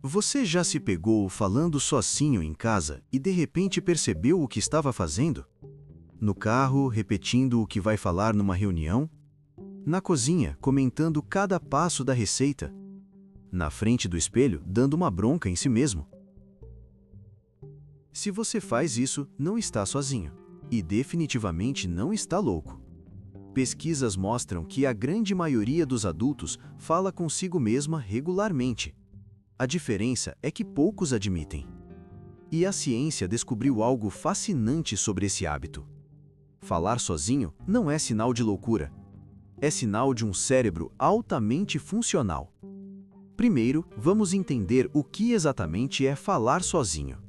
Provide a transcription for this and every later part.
Você já se pegou falando sozinho em casa e de repente percebeu o que estava fazendo? No carro, repetindo o que vai falar numa reunião? Na cozinha, comentando cada passo da receita? Na frente do espelho, dando uma bronca em si mesmo? Se você faz isso, não está sozinho. E definitivamente não está louco. Pesquisas mostram que a grande maioria dos adultos fala consigo mesma regularmente. A diferença é que poucos admitem. E a ciência descobriu algo fascinante sobre esse hábito. Falar sozinho não é sinal de loucura. É sinal de um cérebro altamente funcional. Primeiro, vamos entender o que exatamente é falar sozinho.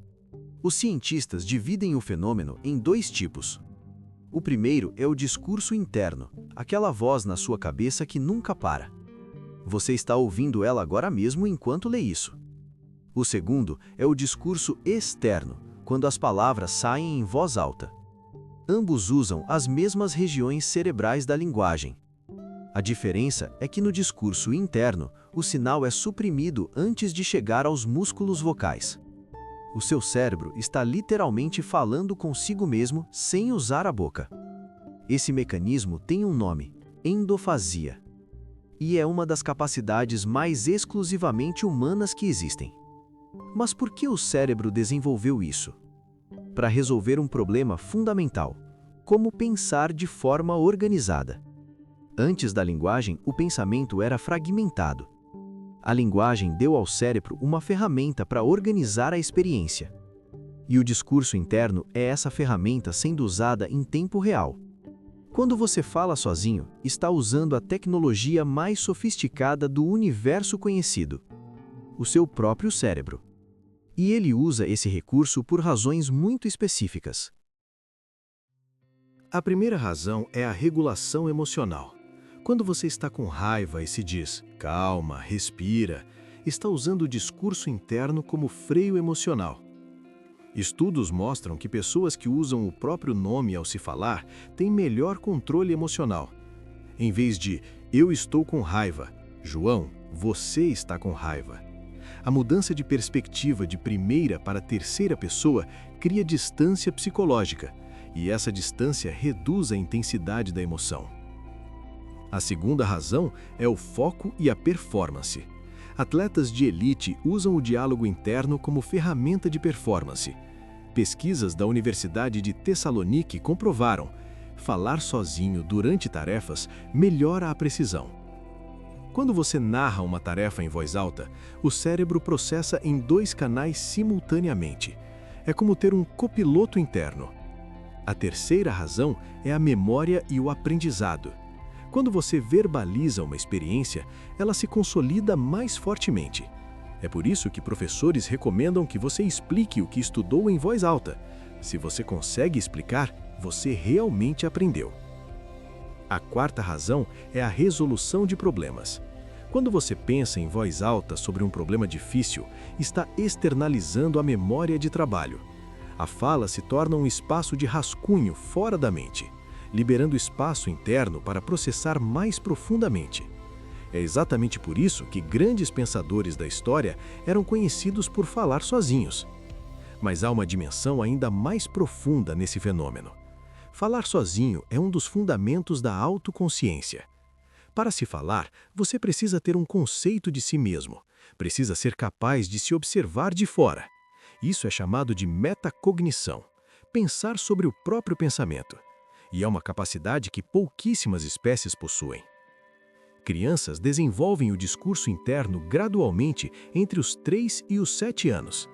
Os cientistas dividem o fenômeno em dois tipos. O primeiro é o discurso interno, aquela voz na sua cabeça que nunca para. Você está ouvindo ela agora mesmo enquanto lê isso. O segundo é o discurso externo, quando as palavras saem em voz alta. Ambos usam as mesmas regiões cerebrais da linguagem. A diferença é que no discurso interno, o sinal é suprimido antes de chegar aos músculos vocais. O seu cérebro está literalmente falando consigo mesmo sem usar a boca. Esse mecanismo tem um nome: endofasia. E é uma das capacidades mais exclusivamente humanas que existem. Mas por que o cérebro desenvolveu isso? Para resolver um problema fundamental: como pensar de forma organizada. Antes da linguagem, o pensamento era fragmentado. A linguagem deu ao cérebro uma ferramenta para organizar a experiência. E o discurso interno é essa ferramenta sendo usada em tempo real. Quando você fala sozinho, está usando a tecnologia mais sofisticada do universo conhecido: o seu próprio cérebro. E ele usa esse recurso por razões muito específicas. A primeira razão é a regulação emocional. Quando você está com raiva e se diz, calma, respira, está usando o discurso interno como freio emocional. Estudos mostram que pessoas que usam o próprio nome ao se falar têm melhor controle emocional. Em vez de, eu estou com raiva, João, você está com raiva. A mudança de perspectiva de primeira para terceira pessoa cria distância psicológica, e essa distância reduz a intensidade da emoção. A segunda razão é o foco e a performance. Atletas de elite usam o diálogo interno como ferramenta de performance. Pesquisas da Universidade de Tessalonique comprovaram: falar sozinho durante tarefas melhora a precisão. Quando você narra uma tarefa em voz alta, o cérebro processa em dois canais simultaneamente. É como ter um copiloto interno. A terceira razão é a memória e o aprendizado. Quando você verbaliza uma experiência, ela se consolida mais fortemente. É por isso que professores recomendam que você explique o que estudou em voz alta. Se você consegue explicar, você realmente aprendeu. A quarta razão é a resolução de problemas. Quando você pensa em voz alta sobre um problema difícil, está externalizando a memória de trabalho. A fala se torna um espaço de rascunho fora da mente, liberando espaço interno para processar mais profundamente. É exatamente por isso que grandes pensadores da história eram conhecidos por falar sozinhos. Mas há uma dimensão ainda mais profunda nesse fenômeno. Falar sozinho é um dos fundamentos da autoconsciência. Para se falar, você precisa ter um conceito de si mesmo, precisa ser capaz de se observar de fora. Isso é chamado de metacognição, pensar sobre o próprio pensamento. E é uma capacidade que pouquíssimas espécies possuem. Crianças desenvolvem o discurso interno gradualmente entre os 3 e os 7 anos.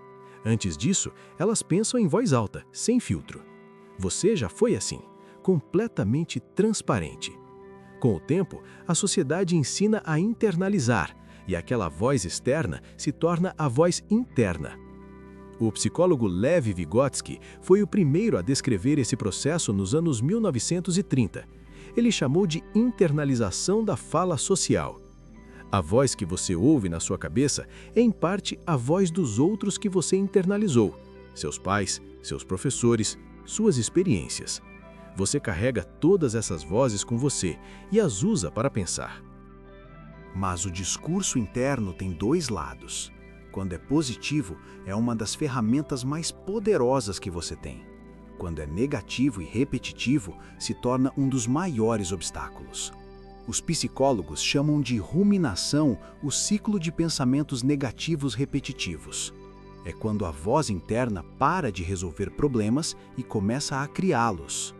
Antes disso, elas pensam em voz alta, sem filtro. Você já foi assim, completamente transparente. Com o tempo, a sociedade ensina a internalizar, e aquela voz externa se torna a voz interna. O psicólogo Lev Vygotsky foi o primeiro a descrever esse processo nos anos 1930. Ele chamou de internalização da fala social. A voz que você ouve na sua cabeça é, em parte, a voz dos outros que você internalizou: seus pais, seus professores, suas experiências. Você carrega todas essas vozes com você e as usa para pensar. Mas o discurso interno tem dois lados. Quando é positivo, é uma das ferramentas mais poderosas que você tem. Quando é negativo e repetitivo, se torna um dos maiores obstáculos. Os psicólogos chamam de ruminação o ciclo de pensamentos negativos repetitivos. É quando a voz interna para de resolver problemas e começa a criá-los.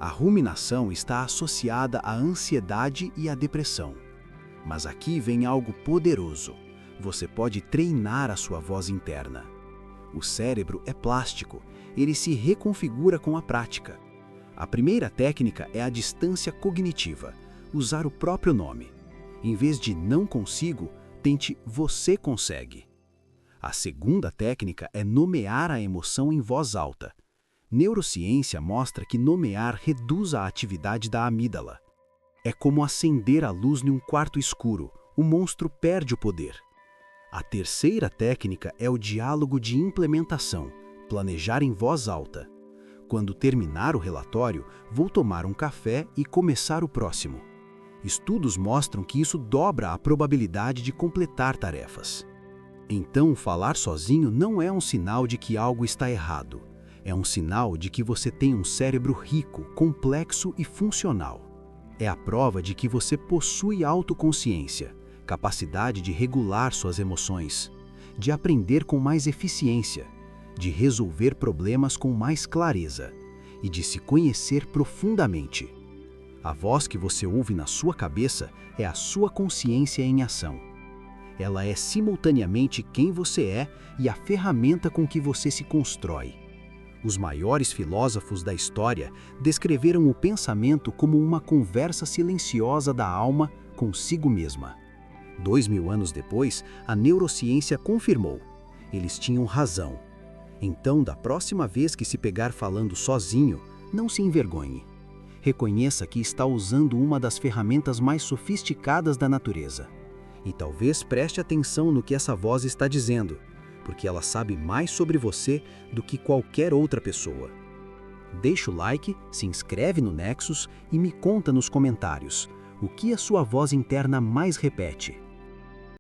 A ruminação está associada à ansiedade e à depressão. Mas aqui vem algo poderoso. Você pode treinar a sua voz interna. O cérebro é plástico, ele se reconfigura com a prática. A primeira técnica é a distância cognitiva, usar o próprio nome. Em vez de não consigo, tente você consegue. A segunda técnica é nomear a emoção em voz alta. Neurociência mostra que nomear reduz a atividade da amígdala. É como acender a luz em um quarto escuro, o monstro perde o poder. A terceira técnica é o diálogo de implementação, planejar em voz alta. Quando terminar o relatório, vou tomar um café e começar o próximo. Estudos mostram que isso dobra a probabilidade de completar tarefas. Então, falar sozinho não é um sinal de que algo está errado. É um sinal de que você tem um cérebro rico, complexo e funcional. É a prova de que você possui autoconsciência, capacidade de regular suas emoções, de aprender com mais eficiência, de resolver problemas com mais clareza e de se conhecer profundamente. A voz que você ouve na sua cabeça é a sua consciência em ação. Ela é simultaneamente quem você é e a ferramenta com que você se constrói. Os maiores filósofos da história descreveram o pensamento como uma conversa silenciosa da alma consigo mesma. 2000 anos depois, a neurociência confirmou. Eles tinham razão. Então, da próxima vez que se pegar falando sozinho, não se envergonhe. Reconheça que está usando uma das ferramentas mais sofisticadas da natureza. E talvez preste atenção no que essa voz está dizendo, porque ela sabe mais sobre você do que qualquer outra pessoa. Deixa o like, se inscreve no Nexus e me conta nos comentários o que a sua voz interna mais repete.